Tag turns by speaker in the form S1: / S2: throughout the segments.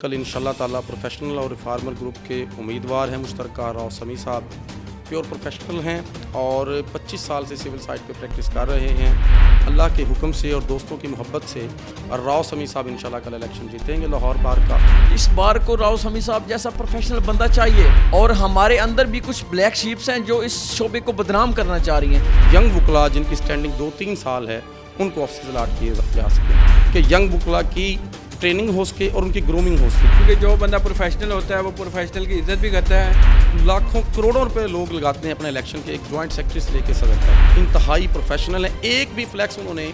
S1: कल इंशाल्लाह ताला प्रोफेशनल और रिफार्मर ग्रुप के उम्मीदवार हैं मुश्तरका राव समी साहब। प्योर प्रोफेशनल हैं और 25 साल से सिविल साइड पे प्रैक्टिस कर रहे हैं। अल्लाह के हुक्म से और दोस्तों की मोहब्बत से और राव समी साहब इंशाल्लाह कल इलेक्शन जीतेंगे लाहौर बार का।
S2: इस बार को राव समी साहब जैसा प्रोफेशनल बंदा चाहिए और हमारे अंदर भी कुछ ब्लैक शीप्स हैं जो इस शोबे को बदनाम करना चाह रही हैं।
S1: यंग वकला जिनकी स्टैंडिंग 2-3 साल है उनको ऑफिस अलाट किए जा सके कि यंग वकला की ट्रेनिंग हो सके और उनकी ग्रूमिंग हो सके।
S3: क्योंकि जो बंदा प्रोफेशनल होता है वो प्रोफेशनल की इज्जत भी करता है।
S1: लाखों करोड़ों रुपए लोग लगाते हैं अपने इलेक्शन के, एक जॉइंट सेक्रेटरी से लेकर सदर तक। इंतहाई प्रोफेशनल है। एक भी फ्लैक्स उन्होंने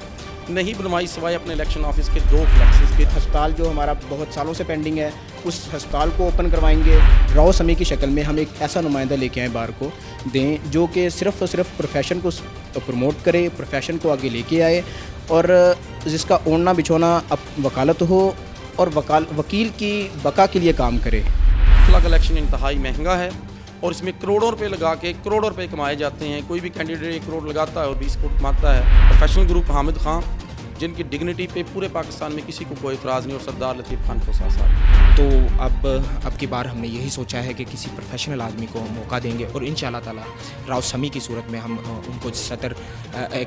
S1: नहीं बनवाई सिवाय अपने इलेक्शन ऑफिस के 2 फ्लैक्सेस के।
S4: अस्पताल जो हमारा बहुत सालों से पेंडिंग है उस अस्पताल को ओपन करवाएंगे। राव समी की शक्ल में हम एक ऐसा नुमाइंदा लेके आए बार को दें जो कि सिर्फ और सिर्फ प्रोफेशन को प्रमोट करे, प्रोफेशन को आगे लेके आए और जिसका ओढ़ना बिछोना अब वकालत हो और वकील की बका के लिए काम करे।
S1: वकला का इलेक्शन इंतहाई महंगा है और इसमें करोड़ों रुपए लगा के करोड़ों रुपए कमाए जाते हैं। कोई भी कैंडिडेट 1 करोड़ लगाता है और 20 करोड़ कमाता है। प्रोफेशनल ग्रुप हामिद खां जिनकी डिग्निटी पे पूरे पाकिस्तान में किसी को कोई इतराज़ नहीं और सरदार लतीफ़ खान को साथ।
S4: तो अब की बार हमने यही सोचा है कि किसी प्रोफेशनल आदमी को मौका देंगे और इंशाल्लाह ताला राव समी की सूरत में हम उनको सदर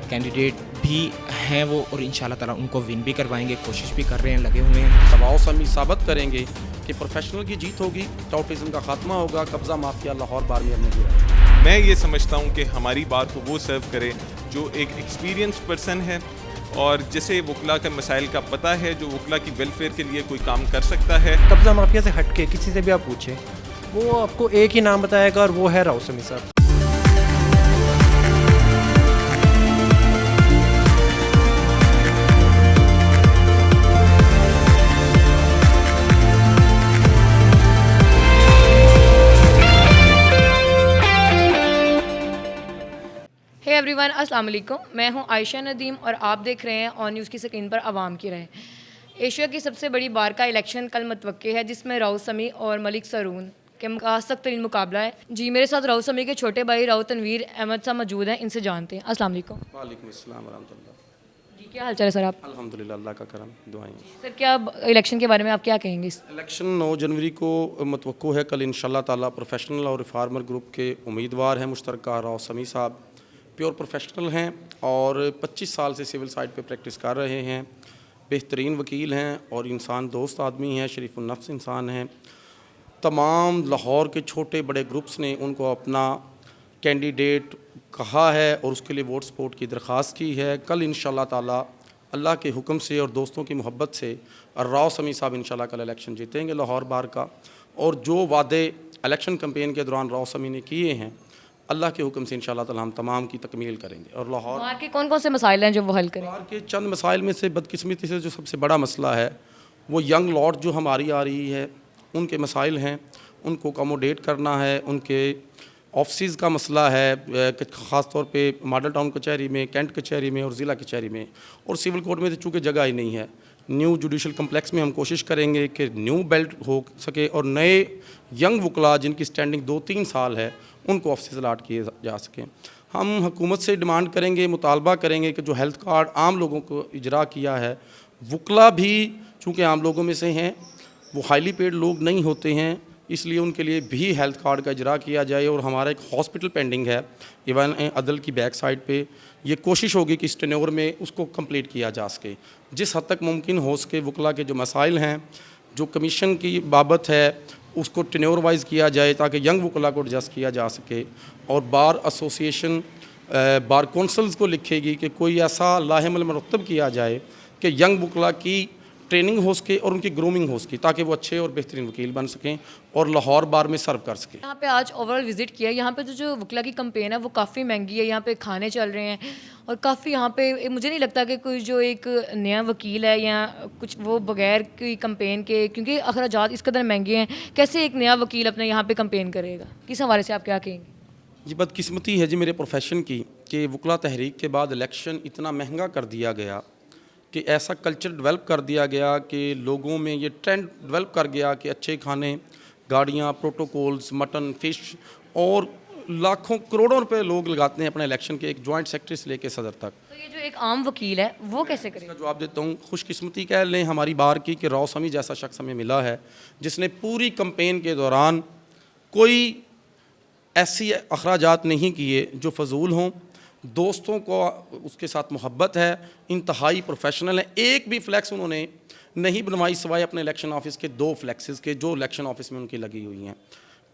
S4: कैंडिडेट भी हैं वो और इंशाल्लाह ताला उनको विन भी करवाएंगे, कोशिश भी कर रहे हैं, लगे हुए हैं।
S1: राव समी साबित करेंगे कि प्रोफेशनल की जीत होगी, टाउटिज़म का खात्मा होगा, कब्ज़ा माफिया लाहौर बार में अब नहीं रहेगा।
S5: मैं ये समझता हूँ कि हमारी बात को वो सर्व करे जो एक एक्सपीरियंस पर्सन है और जिसे वकला के मसाइल का पता है, जो वकला की वेलफेयर के लिए कोई काम कर सकता है।
S6: कब्जा माफिया से हटके किसी से भी आप पूछें वो आपको एक ही नाम बताएगा और वो है राव समी साहब।
S7: एवरीवन अस्सलाम वालेकुम, मैं हूं आयशा नदीम और आप देख रहे हैं ऑन न्यूज़ की स्क्रीन पर आवाम की राय। एशिया की सबसे बड़ी बार का इलेक्शन कल मुतवक्के है जिसमें राव समी और मलिक सरून के सख्त तरीन मुकाबला है। जी मेरे साथ राव समी के छोटे भाई राव तनवीर अहमद साहब मौजूद हैं, इनसे जानते हैं। अस्सलाम वालेकुम।
S1: वालेकुम अस्सलाम व रहमतुल्लाह।
S7: जी क्या हाल चाल है सर आप?
S1: अल्हम्दुलिल्लाह, अल्लाह का करम, दुआएं।
S7: सर क्या इलेक्शन के बारे में आप क्या कहेंगे?
S1: इलेक्शन 9 जनवरी को मुतवक्को है। कल इंशाल्लाह ताला प्रोफेशनल और रिफार्मर ग्रुप के उम्मीदवार हैं मुश्तरका राव समी साहब। प्योर प्रोफेशनल हैं और 25 साल से सिविल साइड पे प्रैक्टिस कर रहे हैं। बेहतरीन वकील हैं और इंसान दोस्त आदमी हैं, शरीफुल नफ्स इंसान हैं। तमाम लाहौर के छोटे बड़े ग्रुप्स ने उनको अपना कैंडिडेट कहा है और उसके लिए वोट सपोर्ट की दरख्वास्त की है। कल इंशाल्लाह ताला अल्लाह के हुक्म से और दोस्तों की मोहब्बत से राव समी साहब इंशाल्लाह कल इलेक्शन जीतेंगे लाहौर बार का। और जो वादे इलेक्शन कैंपेन के दौरान राव समी ने किए हैं अल्लाह के हुक्म से इंशाल्लाह ताला हम तमाम की तकमील करेंगे। और लाहौर
S7: वहाँ के कौन कौन से मसाइल हैं जो वो हल करें?
S1: लाहौर के चंद मसाइल में से बदकिस्मती से जो सबसे बड़ा मसला है वो यंग लॉट जो हमारी आ रही है उनके मसाइल हैं, उनको अकोमोडेट करना है। उनके ऑफिस का मसला है, ख़ास तौर पे मॉडल टाउन कचहरी में, कैंट कचहरी में और ज़िला कचहरी में और सिविल कोर्ट में तो चूँकि जगह ही नहीं है। न्यू जुडिशल कम्प्लेक्स में हम कोशिश करेंगे कि न्यू बेल्ट हो सके और नए यंग वकला जिनकी स्टैंडिंग 2-3 साल है उनको ऑफिस अलाट किए जा सकें। हम हुकूमत से डिमांड करेंगे, मुतालबा करेंगे कि जो हेल्थ कार्ड आम लोगों को इजरा किया है, वकला भी चूँकि आम लोगों में से हैं, वो हाईली पेड लोग नहीं होते हैं, इसलिए उनके लिए भी हेल्थ कार्ड का इजरा किया जाए। और हमारा एक हॉस्पिटल पेंडिंग है इवन अदल की बैक साइड पे, ये कोशिश होगी कि इस टेन्योर में उसको कंप्लीट किया जा सके। जिस हद तक मुमकिन हो सके वकला के जो मसाइल हैं, जो कमीशन की बाबत है उसको टेन्योर वाइज किया जाए ताकि यंग वकला को एडजस्ट किया जा सके। और बार एसोसिएशन बार कौंसल्स को लिखेगी कि कोई ऐसा लाहिमल मरतब किया जाए कि यंग वकला की ट्रेनिंग हो सके और उनकी ग्रूमिंग हो सके ताकि वो अच्छे और बेहतरीन वकील बन सकें और लाहौर बार में सर्व कर सकें।
S7: यहाँ पे आज ओवरऑल विजिट किया, यहाँ पे जो वकला की कंपेन है वो काफ़ी महंगी है। यहाँ पे खाने चल रहे हैं और काफ़ी यहाँ पे मुझे नहीं लगता कि कोई जो एक नया वकील है या कुछ वो बगैर कोई कंपेन के, क्योंकि अखराजात इस कदर महंगे हैं, कैसे एक नया वकील अपने यहाँ पे कंपेन करेगा? किस हवाले से आप क्या कहेंगे?
S1: ये बदकिस्मती है जी मेरे प्रोफेशन की कि वकला तहरीक के बाद इलेक्शन इतना महंगा कर दिया गया कि ऐसा कल्चर डेवलप कर दिया गया कि लोगों में ये ट्रेंड डेवलप कर गया कि अच्छे खाने, गाड़ियाँ, प्रोटोकॉल्स, मटन, फ़िश और लाखों करोड़ों रुपए लोग लगाते हैं अपने इलेक्शन के, एक जॉइंट सेक्रेटरी से लेके सदर तक।
S7: तो ये जो एक आम वकील है वो कैसे करेगा?
S1: इसका जवाब देता हूँ। खुशकिस्मती कह लें हमारी बार की कि राव समी जैसा शख्स हमें मिला है जिसने पूरी कैंपेन के दौरान कोई ऐसी अखराजात नहीं किए जो फजूल हों। दोस्तों को उसके साथ मोहब्बत है, इंतहाई प्रोफेशनल है। एक भी फ्लैक्स उन्होंने नहीं बनवाई सिवाय अपने इलेक्शन ऑफिस के 2 फ्लैक्सेस के जो इलेक्शन ऑफिस में उनकी लगी हुई हैं।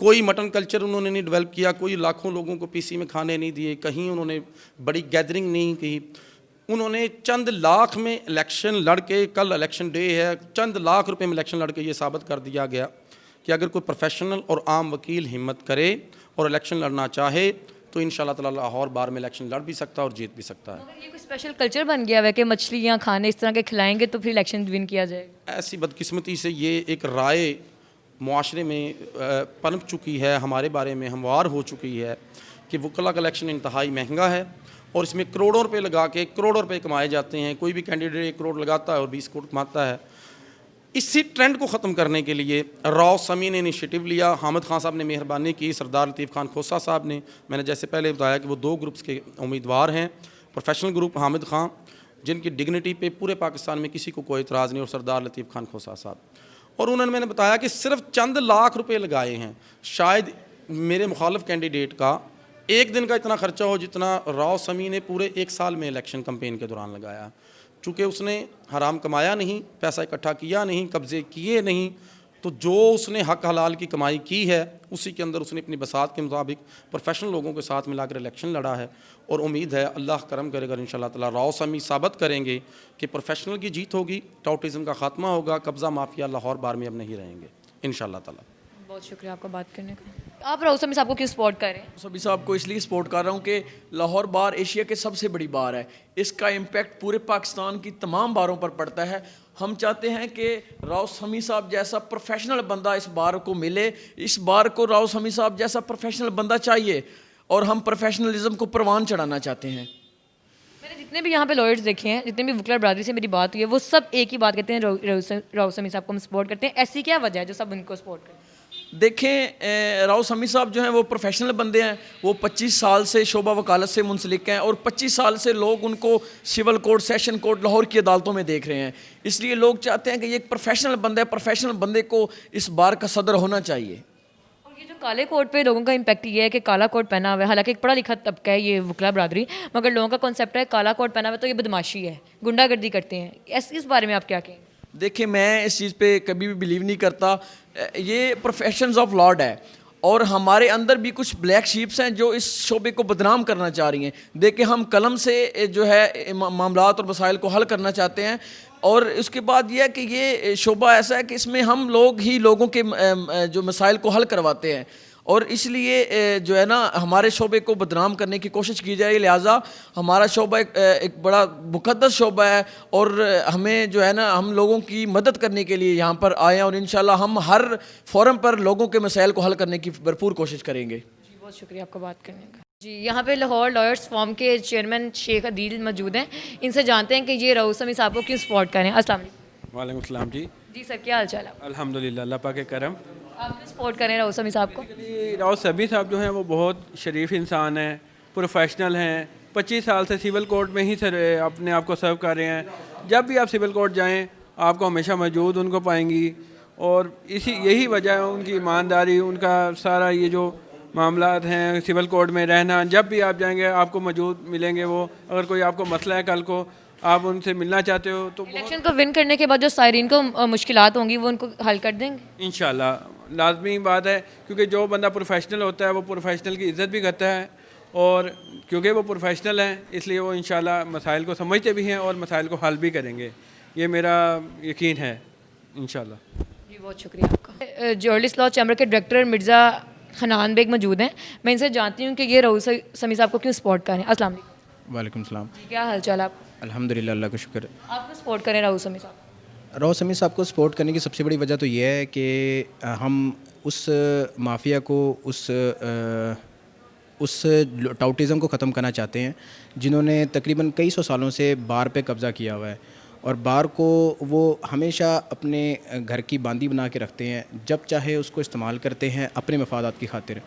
S1: कोई मटन कल्चर उन्होंने नहीं डेवलप किया, कोई लाखों लोगों को पीसी में खाने नहीं दिए, कहीं उन्होंने बड़ी गैदरिंग नहीं की। उन्होंने चंद लाख में इलेक्शन लड़ के, कल इलेक्शन डे है, चंद लाख रुपए में इलेक्शन लड़ के ये साबित कर दिया गया कि अगर कोई प्रोफेशनल और आम वकील हिम्मत करे और इलेक्शन लड़ना चाहे तो इंशाल्लाह ताला लाहौर बार में इलेक्शन लड़ भी सकता है और जीत भी सकता है।
S7: मगर ये कोई स्पेशल कल्चर बन गया है कि मछलियाँ खाने इस तरह के खिलाएंगे तो फिर इलेक्शन विन किया जाएगा?
S1: ऐसी बदकिस्मती से ये एक राय मुआशरे में पनप चुकी है, हमारे बारे में हमवार हो चुकी है कि वकला का इलेक्शन इंतहाई महंगा है और इसमें करोड़ों रुपए लगा के करोड़ों रुपए कमाए जाते हैं। कोई भी कैंडिडेट 1 करोड़ लगाता है और 20 करोड़ कमाता है। इसी ट्रेंड को ख़त्म करने के लिए राव समी ने इनिशिएटिव लिया। हामिद खान साहब ने मेहरबानी की, सरदार लतीफ़ खान खोसा साहब ने। मैंने जैसे पहले बताया कि वो 2 ग्रुप्स के उम्मीदवार हैं। प्रोफेशनल ग्रुप हामिद खान जिनकी डिग्निटी पे पूरे पाकिस्तान में किसी को कोई इतराज़ नहीं, और सरदार लतीफ़ खान खोसा साहब। और उन्होंने मैंने बताया कि सिर्फ चंद लाख रुपए लगाए हैं। शायद मेरे मुखालिफ कैंडिडेट का एक दिन का इतना खर्चा हो जितना राव समी ने पूरे 1 साल में इलेक्शन कैंपेन के दौरान लगाया। चूँकि उसने हराम कमाया नहीं, पैसा इकट्ठा किया नहीं, कब्ज़े किए नहीं, तो जो उसने हक हलाल की कमाई की है उसी के अंदर उसने अपनी बसात के मुताबिक प्रोफेशनल लोगों के साथ मिलाकर इलेक्शन लड़ा है। और उम्मीद है अल्लाह करम करेगा इंशाल्लाह ताला राव समी साबित करेंगे कि प्रोफेशनल की जीत होगी, टाउटिज़म का खात्मा होगा, कब्ज़ा माफिया लाहौर बार में अब नहीं रहेंगे इंशाल्लाह ताला।
S7: बहुत शुक्रिया आपका बात करने का। आप राव समी साहब को क्यों सपोर्ट कर रहे हैं?
S2: सभी साहब को इसलिए सपोर्ट कर रहा हूँ कि लाहौर बार एशिया के सबसे बड़ी बार है। इसका इम्पैक्ट पूरे पाकिस्तान की तमाम बारों पर पड़ता है। हम चाहते हैं कि राव समी साहब जैसा प्रोफेशनल बंदा इस बार को मिले। इस बार को राव समी साहब जैसा प्रोफेशनल बंदा चाहिए और हम प्रोफेशनलिज्म को परवान चढ़ाना चाहते हैं।
S7: मैंने जितने भी यहाँ पे लॉयर्स देखे हैं, जितने भी वकला बरादरी से मेरी बात हुई है, वो सब एक ही बात कहते हैं, राव समी साहब को हम सपोर्ट करते हैं। ऐसी क्या वजह है जो सब उनको सपोर्ट करते हैं?
S2: देखें, राव समी साहब जो हैं वो प्रोफेशनल बंदे हैं। वो 25 साल से शोबा वकालत से मुंसलिक हैं और 25 साल से लोग उनको civil court, session court, Lahore की अदालतों में देख रहे हैं। इसलिए लोग चाहते हैं कि ये एक प्रोफेशनल बंदा है, प्रोफेशनल बंदे को इस बार का सदर होना चाहिए।
S7: और ये जो काले कोट पे लोगों का इम्पैक्ट ये है कि काला कोट पहना हुआ है, हालांकि एक पढ़ा लिखा तबका है ये वकला बरादरी, मगर लोगों का कॉन्सेप्ट है काला कोट पहना हुआ तो ये बदमाशी है, गुंडागर्दी करते हैं। इस बारे में आप क्या कहेंगे?
S2: देखिए, मैं इस चीज़ पे कभी भी बिलीव नहीं करता। ये प्रोफेशंस ऑफ लॉर्ड है और हमारे अंदर भी कुछ ब्लैक शीप्स हैं जो इस शोबे को बदनाम करना चाह रही हैं। देखिए, हम कलम से जो है मामलात और मसाइल को हल करना चाहते हैं और उसके बाद यह है कि ये शोबा ऐसा है कि इसमें हम लोग ही लोगों के जो मसाइल को हल करवाते हैं और इसलिए जो है ना हमारे शोबे को बदनाम करने की कोशिश की जा रही है। लिहाजा हमारा शोबा एक बड़ा मुक़द्दस शोबा है और हमें जो है ना हम लोगों की मदद करने के लिए यहाँ पर आए हैं और इंशाल्लाह हम हर फोरम पर लोगों के मसाइल को हल करने की भरपूर कोशिश करेंगे।
S7: जी, बहुत शुक्रिया आपका बात करने का। जी, यहाँ पे लाहौर लॉयर्स फॉर्म के चेयरमैन शेख अदील मौजूद हैं। इनसे जानते हैं कि ये राव समी साहब को क्यों सपोर्ट करें। अस्सलाम वालेकुम।
S3: वालेकुम सलाम जी।
S7: जी सर, क्या हाल चाल है?
S3: अल्हम्दुलिल्लाह, अल्लाह पाक के करम।
S7: आप क्यों सपोर्ट करें राव समी साहब को?
S3: राव समी साहब जो हैं वो बहुत शरीफ इंसान हैं, प्रोफेशनल हैं। 25 साल से सिविल कोर्ट में ही सर अपने आप को सर्व कर रहे हैं। जब भी आप सिविल कोर्ट जाएं आपको हमेशा मौजूद उनको पाएंगी और यही वजह है उनकी ईमानदारी, उनका सारा ये जो मामलात हैं सिविल कोर्ट में रहना, जब भी आप जाएंगे आपको मौजूद मिलेंगे वो। अगर कोई आपको मसला है कल को आप उनसे मिलना चाहते हो तो
S7: इलेक्शन को विन करने के बाद जो सायरीन को मुश्किलात होंगी वो उनको हल कर देंगे
S3: इंशाल्लाह। लाजमी बात है क्योंकि जो बंदा प्रोफेशनल होता है वो प्रोफेशनल की इज़्ज़त भी करता है और क्योंकि वो प्रोफेशनल हैं इसलिए वो इंशाल्लाह मसाइल को समझते भी हैं और मसाइल को हल भी करेंगे। ये मेरा यकीन है इंशाल्लाह।
S7: जी, बहुत शुक्रिया आपका। जर्नलिस्ट लॉ चैम्बर के डायरेक्टर मिर्ज़ा हनान बेग मौजूद हैं। मैं इनसे जानती हूँ कि ये राव समी साहब को क्यों सपोर्ट करें। अस्सलाम वालेकुम।
S4: वालेकुम सलाम।
S7: क्या हाल चाल आप?
S4: अल्हम्दुलिल्लाह, अल्लाह का शुक्र।
S7: आप क्यों सपोर्ट करें राव समी साहब?
S4: राव समी साहब को सपोर्ट करने की सबसे बड़ी वजह तो ये है कि हम उस माफिया को, उस टाउटिज़म को ख़त्म करना चाहते हैं जिन्होंने तकरीबन कई सौ सालों से बार पे कब्ज़ा किया हुआ है और बार को वो हमेशा अपने घर की बांदी बना के रखते हैं, जब चाहे उसको इस्तेमाल करते हैं अपने मफादात की खातिर।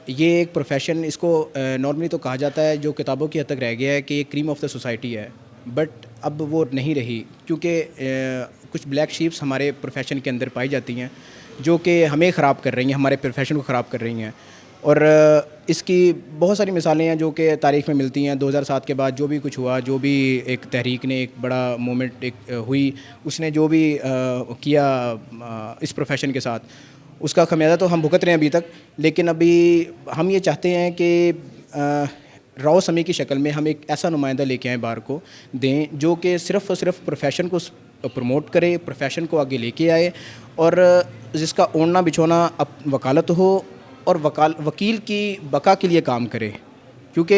S4: ये एक प्रोफेशन, इसको नॉर्मली तो कहा जाता है, जो किताबों की हद तक रह गया है कि ये क्रीम ऑफ द सोसाइटी है, बट अब वो नहीं रही, क्योंकि कुछ ब्लैक शीप्स हमारे प्रोफेशन के अंदर पाई जाती हैं जो कि हमें ख़राब कर रही हैं, हमारे प्रोफेशन को ख़राब कर रही हैं। और इसकी बहुत सारी मिसालें हैं जो कि तारीख़ में मिलती हैं। 2007 के बाद जो भी कुछ हुआ, जो भी एक तहरीक ने, एक बड़ा मूवमेंट एक हुई, उसने जो भी किया इस प्रोफेशन के साथ, उसका खमियाजा तो हम भुगत रहे हैं अभी तक। लेकिन अभी हम ये चाहते हैं कि राव समी की शक्ल में हम एक ऐसा नुमाइंदा लेके आएँ बार को दें जो कि सिर्फ़ और सिर्फ प्रोफेशन को प्रमोट करे, प्रोफेशन को आगे लेके आए, और जिसका ओढ़ना बिछोना अब वकालत हो और वकील की बका के लिए काम करे। क्योंकि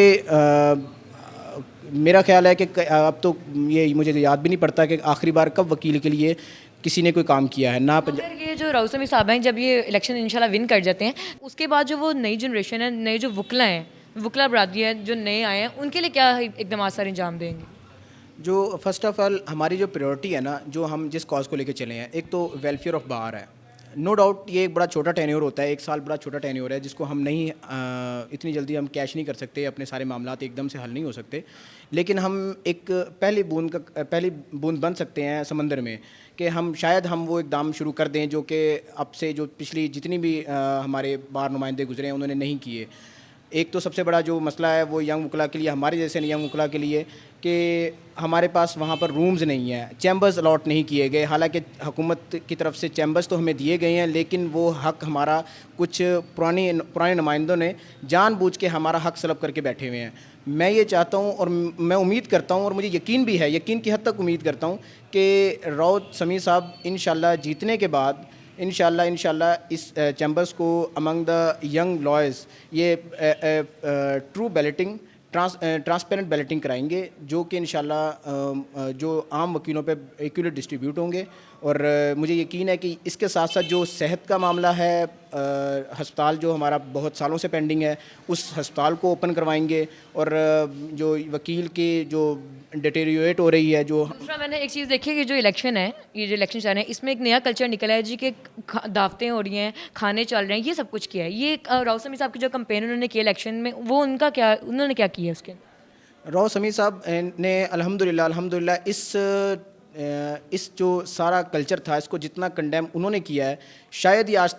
S4: मेरा ख्याल है कि अब तो ये मुझे याद भी नहीं पड़ता कि आखिरी बार कब वकील के लिए किसी ने कोई काम किया है ना।
S7: अगर ये जो राव समी साहब हैं, जब ये इलेक्शन इंशाल्लाह विन कर जाते हैं, उसके बाद जो वो नई जनरेशन है, नए जो वकला हैं, वकला बरादरी है जो नए आए हैं, उनके लिए क्या इकदाम सर अंजाम देंगे?
S4: जो फर्स्ट ऑफ़ ऑल हमारी जो प्रायोरिटी है ना, जो हम जिस कॉज को लेके चले हैं, एक तो वेलफेयर ऑफ बार है। नो डाउट ये एक बड़ा छोटा टेन्योर होता है, 1 साल बड़ा छोटा टेन्योर है, जिसको हम नहीं इतनी जल्दी हम कैश नहीं कर सकते, अपने सारे मामलात एकदम से हल नहीं हो सकते। लेकिन हम एक पहली बूंद बन सकते हैं समंदर में, कि हम शायद हम वो इकदाम शुरू कर दें जो कि अब से जो पिछली जितनी भी हमारे बार नुमाइंदे गुजरे हैं उन्होंने नहीं किए। एक तो सबसे बड़ा जो मसला है वो यंग वकला के लिए, हमारे जैसे यंग वकला के लिए, कि हमारे पास वहाँ पर रूम्स नहीं हैं, चैम्बर्स अलॉट नहीं किए गए। हालांकि हुकूमत की तरफ से चैम्बर्स तो हमें दिए गए हैं, लेकिन वो हक़ हमारा कुछ पुराने नुमाइंदों ने जानबूझ के हमारा हक़ सलब करके बैठे हुए हैं। मैं ये चाहता हूँ और मैं उम्मीद करता हूँ, और मुझे यकीन भी है, यकीन की हद तक उम्मीद करता हूँ कि राव समी साहब इंशाल्लाह जीतने के बाद इंशाल्लाह इस चैम्बर्स को अमंग द यंग लॉयर्स ये ट्रू बैलेटिंग, ट्रांसपेरेंट बैलेटिंग कराएंगे, जो कि इंशाल्लाह जो आम वकीलों पे इक्वली डिस्ट्रीब्यूट होंगे। और मुझे यकीन है कि इसके साथ साथ जो सेहत का मामला है, हस्पताल जो हमारा बहुत सालों से पेंडिंग है, उस हस्पताल को ओपन करवाएंगे। और जो वकील की जो डिटेरियोरेट हो रही है, जो
S7: दूसरा मैंने एक चीज़ देखी है कि जो इलेक्शन है, ये जो इलेक्शन चल रहे हैं, इसमें एक नया कल्चर निकला है जी कि दावतें हो रही हैं, खाने चल रहे हैं, ये सब कुछ किया है। ये राव समी साहब की जो कंपेन उन्होंने किया इलेक्शन में, वो उन्होंने क्या किया उसके?
S4: राव समी साहब ने अल्हम्दुलिल्लाह इस जो सारा कल्चर था, इसको जितना कंडेम उन्होंने किया है, शायद ही आज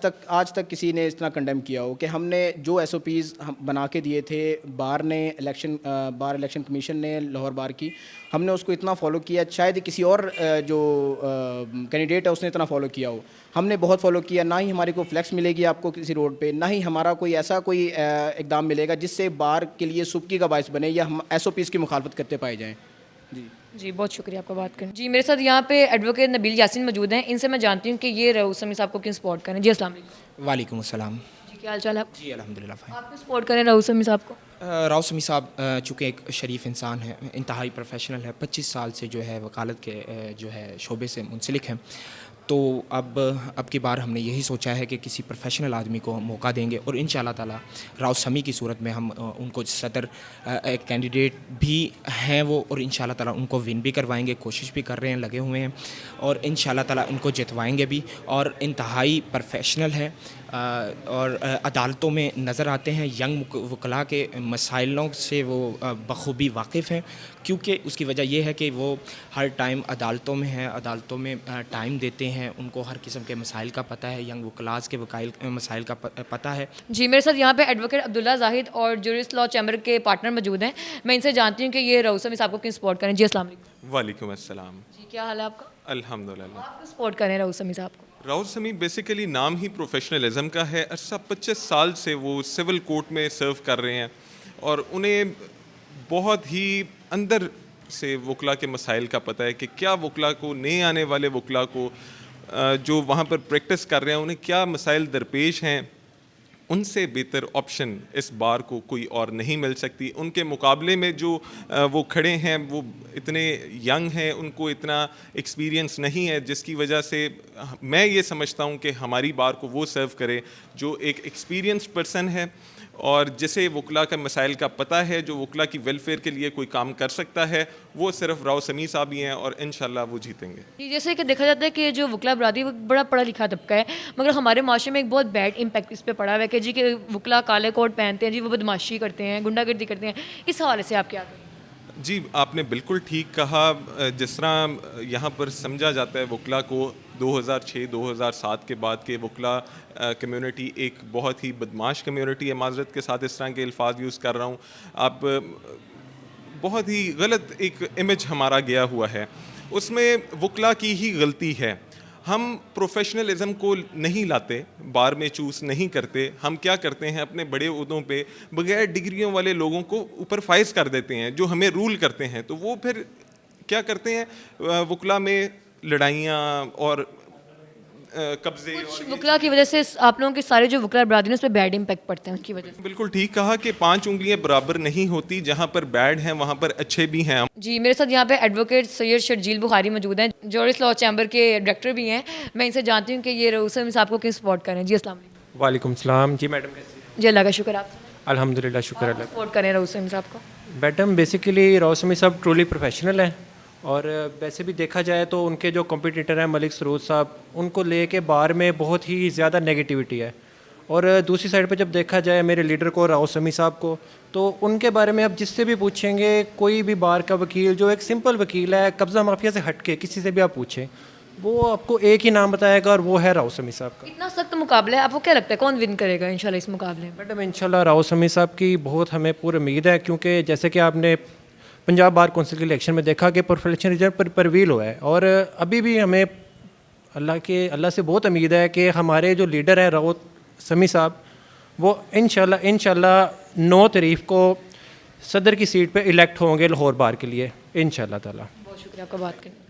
S4: तक किसी ने इतना कंडेम किया हो। कि हमने जो SOPs हम बना के दिए थे, बार इलेक्शन कमीशन ने लाहौर बार की, हमने उसको इतना फॉलो किया, शायद ही किसी और जो कैंडिडेट है उसने इतना फॉलो किया हो। हमने बहुत फॉलो किया। ना ही हमारे को फ्लैक्स मिलेगी आपको किसी रोड पे, ना ही हमारा कोई ऐसा कोई इकदाम मिलेगा जिससे बार के लिए सुबकी का बायस बने या हम SOPs की मुखालफत करते पाए जाएँ।
S7: जी बहुत शुक्रिया आपका बात करने। जी मेरे साथ यहाँ पे एडवोकेट नबील यासीन मौजूद हैं, इनसे मैं जानती हूँ कि ये राव समी साहब को क्यों सपोर्ट करें। जी अस्सलाम वालेकुम।
S8: वालेकुम अस्सलाम।
S7: जी क्या हाल चाल है?
S8: जी अल्हम्दुलिल्लाह फ़ाइन।
S7: आप क्यों सपोर्ट करें राव समी साहब को?
S8: राव समी साहब चूँकि एक शरीफ इंसान है, इंतहाई प्रोफेशनल है, 25 साल से जो है वकालत के जो है शोबे से मुंसलिक हैं। तो अब की बार हमने यही सोचा है कि किसी प्रोफेशनल आदमी को मौका देंगे, और इंशाअल्लाह ताला राव समी की सूरत में हम उनको सदर एक कैंडिडेट भी हैं वो, और इंशाअल्लाह ताला उनको विन भी करवाएंगे, कोशिश भी कर रहे हैं, लगे हुए हैं, और इंशाअल्लाह ताला उनको जितवाएंगे भी। और इंतहाई प्रोफेशनल है और अदालतों में नज़र आते हैं, यंग वकला के मसाइलों से वो बखूबी वाकिफ़ हैं, क्योंकि उसकी वजह यह है कि वो हर टाइम अदालतों में हैं, अदालतों में टाइम देते हैं, उनको हर किस्म के मसाइल का पता है, यंग वकलास के मसाइल का पता है।
S7: जी मेरे साथ यहाँ पे एडवोकेट अब्दुल्ला जाहिद और जुरिस्ट लॉ चैम्बर के पार्टनर मौजूद हैं। मैं इनसे जानती हूँ कि ये राव समी साहब को क्यों सपोर्ट करें। जी अस्सलाम वालेकुम।
S5: वालेकुम अस्सलाम।
S7: जी क्या हाल है आपका?
S5: अल्हम्दुलिल्लाह।
S7: आप क्यों सपोर्ट करें राव समी साहब को?
S5: राव समी बेसिकली नाम ही प्रोफेशनलिज्म का है। अर्सा 25 साल से वो सिविल कोर्ट में सर्व कर रहे हैं, और उन्हें बहुत ही अंदर से वकला के मसाइल का पता है कि क्या वकला को, नए आने वाले वकला को जो वहाँ पर प्रैक्टिस कर रहे हैं, उन्हें क्या मसाइल दरपेश हैं। उनसे बेहतर ऑप्शन इस बार को कोई और नहीं मिल सकती। उनके मुकाबले में जो वो खड़े हैं, वो इतने यंग हैं, उनको इतना एक्सपीरियंस नहीं है, जिसकी वजह से मैं ये समझता हूँ कि हमारी बार को वो सर्व करे जो एक एक्सपीरियंस पर्सन है और जिसे वकला के मसाइल का पता है, जो वकला की वेलफेयर के लिए कोई काम कर सकता है, वो सिर्फ राव समी साहब ही हैं और इंशाल्लाह वो जीतेंगे।
S7: जी, जैसे कि देखा जाता है कि जो वकला बरादरी वो बड़ा पढ़ा लिखा तबका है, मगर हमारे माशरे में एक बहुत बैड इम्पैक्ट इस पर पड़ा हुआ है कि जी कि वकला काले कोट पहनते हैं जी, वो बदमाशी करते हैं, गुंडागर्दी करते हैं। इस हवाले से आप क्या कहें?
S5: जी, आपने बिल्कुल ठीक कहा। जिस तरह यहाँ पर समझा जाता है वकला को 2006-2007 के बाद के वकला कम्युनिटी एक बहुत ही बदमाश कम्युनिटी है, माजरत के साथ इस तरह के अल्फाज यूज़ कर रहा हूँ। आप बहुत ही गलत एक इमेज हमारा गया हुआ है, उसमें वकला की ही गलती है। हम प्रोफेशनलिज्म को नहीं लाते, बार में चूज़ नहीं करते। हम क्या करते हैं, अपने बड़े उहदों पे बगैर डिग्रियों वाले लोगों को ऊपर फाइज कर देते हैं जो हमें रूल करते हैं। तो वो फिर क्या करते हैं, वकला में लड़ाइयाँ और कब्जे।
S7: कुछ वकला की वजह से आप लोगों के सारे जो वकला बरादरी है उस पर बैड इम्पैक्ट पड़ते हैं उनकी वजह से।
S5: बिल्कुल ठीक कहा कि 5 उंगलियां बराबर नहीं होती, जहाँ पर बैड हैं वहाँ पर अच्छे भी हैं।
S7: जी, मेरे साथ यहाँ पे एडवोकेट सैयद शर्जील बुखारी मौजूद हैं, जॉरिस लॉ चैम्बर के डायरेक्टर भी हैं। मैं इनसे जानती हूँ कि ये रऊस समी साहब को क्यों सपोर्ट करें। जी अस्सलाम वालेकुम।
S6: वालेकुम सलाम। जी मैडम कैसे हैं?
S7: जी अल्लाह का शुक्र। आप
S6: अल्हम्दुलिल्लाह, शुक्र अल्लाह।
S7: सपोर्ट करें रऊस समी साहब को?
S6: मैडम बेसिकली राव समी साहब ट्रूली प्रोफेशनल हैं, और वैसे भी देखा जाए तो उनके जो कॉम्पिटिटर हैं मलिक सरूद साहब, उनको लेके बार में बहुत ही ज़्यादा नेगेटिविटी है। और दूसरी साइड पे जब देखा जाए मेरे लीडर को राव समी साहब को, तो उनके बारे में आप जिससे भी पूछेंगे, कोई भी बार का वकील जो एक सिंपल वकील है, कब्ज़ा माफिया से हट के किसी से भी आप पूछें, वो आपको एक ही नाम बताएगा और वो है राव समी साहब का।
S7: इतना सख्त मुकाबला है, आपको क्या लगता है कौन विन करेगा इंशाल्लाह इस मुकाबले में?
S6: मैडम इंशाल्लाह राव समी साहब की बहुत हमें पूरी उम्मीद है, क्योंकि जैसे कि आपने पंजाब बार कौंसिल के इलेक्शन में देखा कि प्रोफेशनलिज्म पर परवील हुआ है। और अभी भी हमें अल्लाह से बहुत उम्मीद है कि हमारे जो लीडर हैं राव समी साहब, वो इंशाल्लाह 9 तारीख को सदर की सीट पे इलेक्ट होंगे लाहौर बार के लिए, इंशाल्लाह ताला।
S7: बहुत शुक्रिया आपका बात करने।